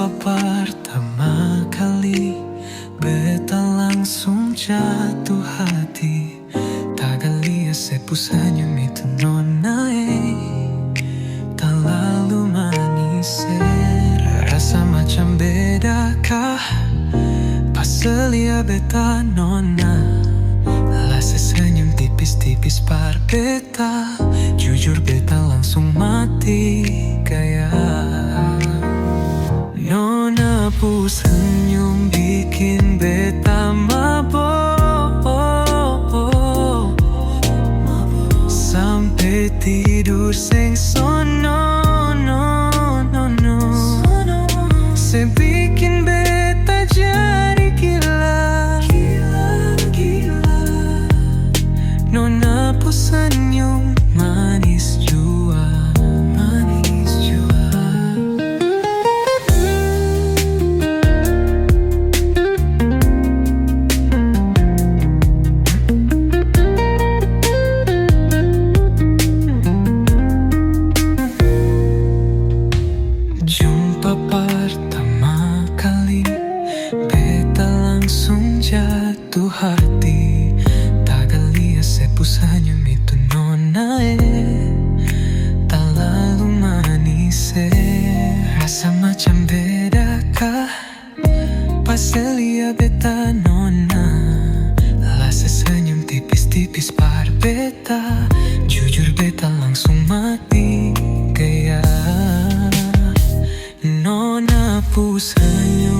Jumpa pertama kali, beta langsung jatuh hati. Tak galia senyum itu nona tak lalu manis. Rasa macam bedakah pas lihat beta nona. Lah senyum tipis-tipis par beta. Jujur beta langsung mati gaya. Nona pu senyum bikin beta mabok, sampai tidur seng sono, se bikin beta jadi gila. Nona pu senyum manis jua, manis jua. Jumpa pertama kali, beta langsung jatuh hati. Tak galia senyum itu nona tak lalu manis. Rasa macam bedakah pas lihat beta nona. Lah senyum tipis-tipis par beta. Jujur beta langsung mati gaya. Nona pu senyum